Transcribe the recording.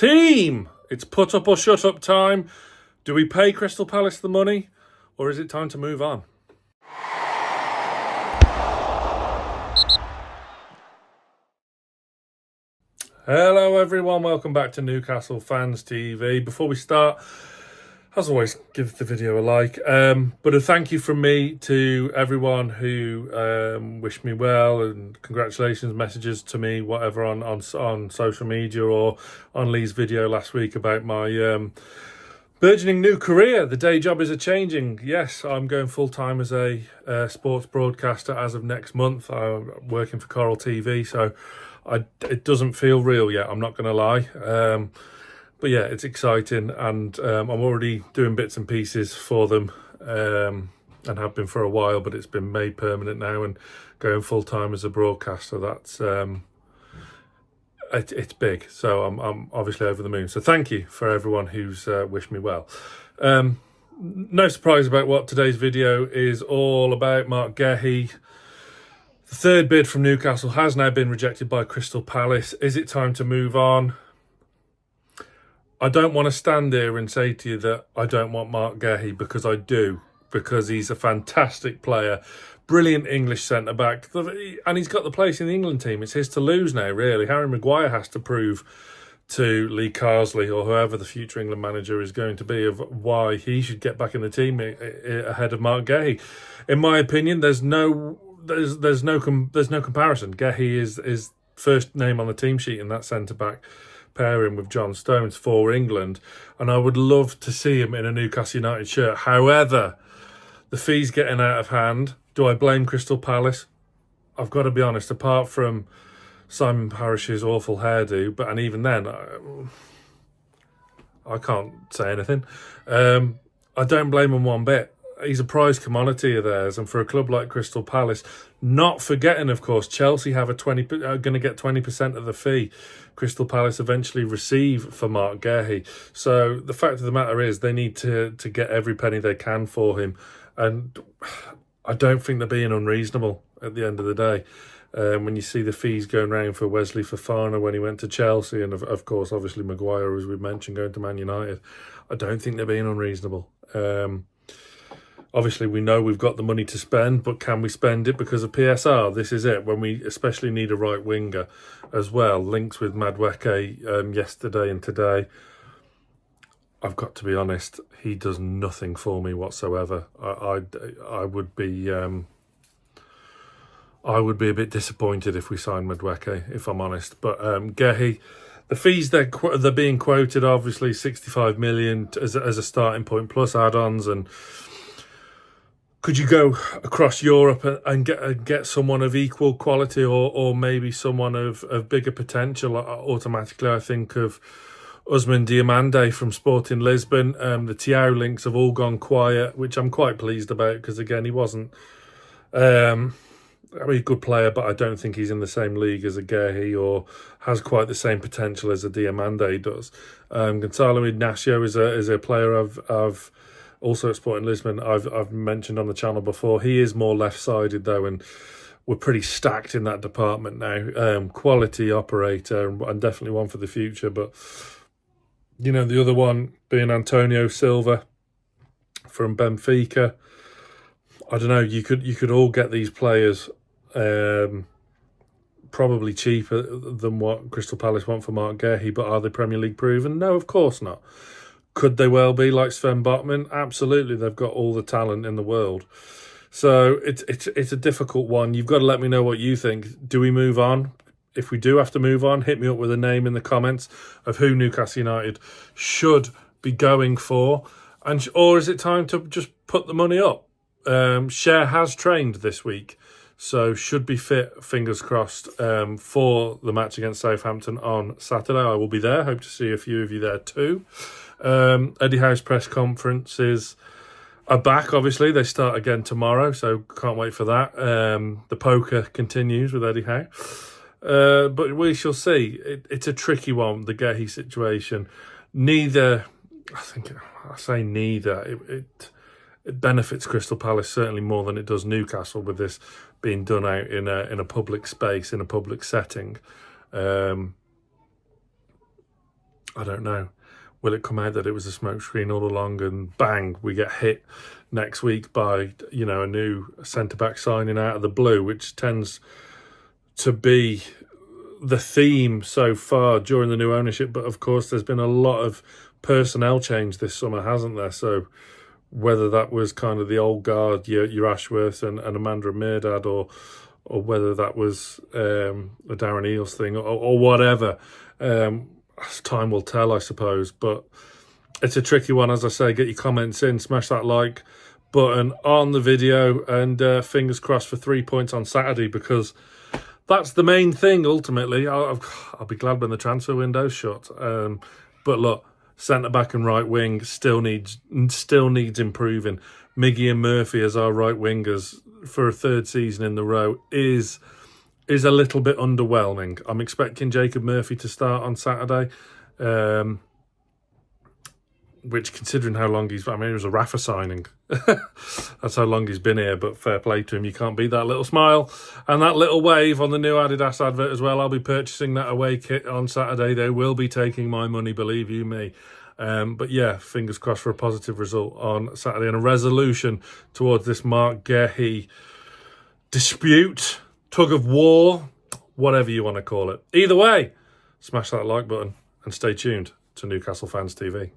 Team, it's put up or shut up time. Do we pay Crystal Palace the money, or is it time to move on? Hello everyone, welcome back to Newcastle Fans TV. Before we start, as always, give the video a like. But a thank you from me to everyone who wished me well and congratulations messages to me, whatever, on social media or on Lee's video last week about my burgeoning new career. The day job is a-changing. Yes, I'm going full-time as a sports broadcaster as of next month. I'm working for Coral TV, so it doesn't feel real yet, I'm not going to lie. But yeah, it's exciting, and I'm already doing bits and pieces for them, and have been for a while, but it's been made permanent now and going full-time as a broadcaster. That's it's big, so I'm obviously over the moon. So thank you for everyone who's wished me well. No surprise about what today's video is all about. Marc Guehi, the third bid from Newcastle, has now been rejected by Crystal Palace. Is it time to move on? I don't want to stand here and say to you that I don't want Marc Guehi, because I do, because he's a fantastic player, brilliant English centre-back, and he's got the place in the England team. It's his to lose now, really. Harry Maguire has to prove to Lee Carsley, or whoever the future England manager is going to be, of why he should get back in the team ahead of Marc Guehi. In my opinion, there's no comparison. Guehi is first name on the team sheet in that centre-back pairing with John Stones for England, and I would love to see him in a Newcastle United shirt. However, the fee's getting out of hand. Do I blame Crystal Palace? I've got to be honest, apart from Simon Parrish's awful hairdo, and even then, I can't say anything. I don't blame him one bit. He's a prized commodity of theirs, and for a club like Crystal Palace, not forgetting, of course, Chelsea have going to get 20% of the fee Crystal Palace eventually receive for Marc Guehi. So the fact of the matter is, they need to get every penny they can for him, and I don't think they're being unreasonable at the end of the day. When you see the fees going round for Wesley Fofana when he went to Chelsea, and of course, obviously Maguire, as we mentioned, going to Man United, I don't think they're being unreasonable. Obviously, we know we've got the money to spend, but can we spend it because of PSR? This is it, when we especially need a right winger as well. Links with Madueke yesterday and today. I've got to be honest, he does nothing for me whatsoever. I would be a bit disappointed if we signed Madueke, if I'm honest. But Guehi, the fees they're being quoted, obviously 65 million as a starting point plus add-ons, and could you go across Europe and get someone of equal quality, or maybe someone of bigger potential? Automatically, I think of Ousmane Diomande from Sporting Lisbon. The Thiaw links have all gone quiet, which I'm quite pleased about, because again, he wasn't a good player, but I don't think he's in the same league as a Guehi, or has quite the same potential as a Diomande does. Gonzalo Ignacio is a player of also at Sporting Lisbon, I've mentioned on the channel before. He is more left-sided though, and we're pretty stacked in that department now. Quality operator, and definitely one for the future. But you know, the other one being Antonio Silva from Benfica. I don't know. You could all get these players probably cheaper than what Crystal Palace want for Marc Guehi. But are they Premier League proven? No, of course not. Could they well be, like Sven Botman? Absolutely, they've got all the talent in the world. So it's a difficult one. You've got to let me know what you think. Do we move on? If we do have to move on, hit me up with a name in the comments of who Newcastle United should be going for, or is it time to just put the money up? Share has trained this week, so should be fit, fingers crossed, for the match against Southampton on Saturday. I will be there. Hope to see a few of you there too. Eddie Howe's press conferences are back, obviously. They start again tomorrow, so can't wait for that. The poker continues with Eddie Howe. But we shall see. It's a tricky one, the Guehi situation. Neither, I say neither. It benefits Crystal Palace certainly more than it does Newcastle, with this being done out in a public space, in a public setting. I don't know. Will it come out that it was a smokescreen all along, and bang, we get hit next week by, you know, a new centre-back signing out of the blue, which tends to be the theme so far during the new ownership. But of course, there's been a lot of personnel change this summer, hasn't there? So whether that was kind of the old guard, your Ashworth and Amanda Mirdad, or whether that was a Darren Eales thing, or whatever, time will tell, I suppose. But it's a tricky one. As I say, get your comments in, smash that like button on the video, and fingers crossed for 3 points on Saturday, because that's the main thing ultimately. I'll be glad when the transfer window's shut. But look, centre-back and right wing still needs improving. Miggy and Murphy as our right wingers for a third season in the row is a little bit underwhelming. I'm expecting Jacob Murphy to start on Saturday, which, considering how long it was a Rafa signing. That's how long he's been here, but fair play to him. You can't beat that little smile and that little wave on the new Adidas advert as well. I'll be purchasing that away kit on Saturday. They will be taking my money, believe you me. But yeah, fingers crossed for a positive result on Saturday and a resolution towards this Marc Guehi dispute, tug of war, whatever you want to call it. Either way, smash that like button and stay tuned to Newcastle Fans TV.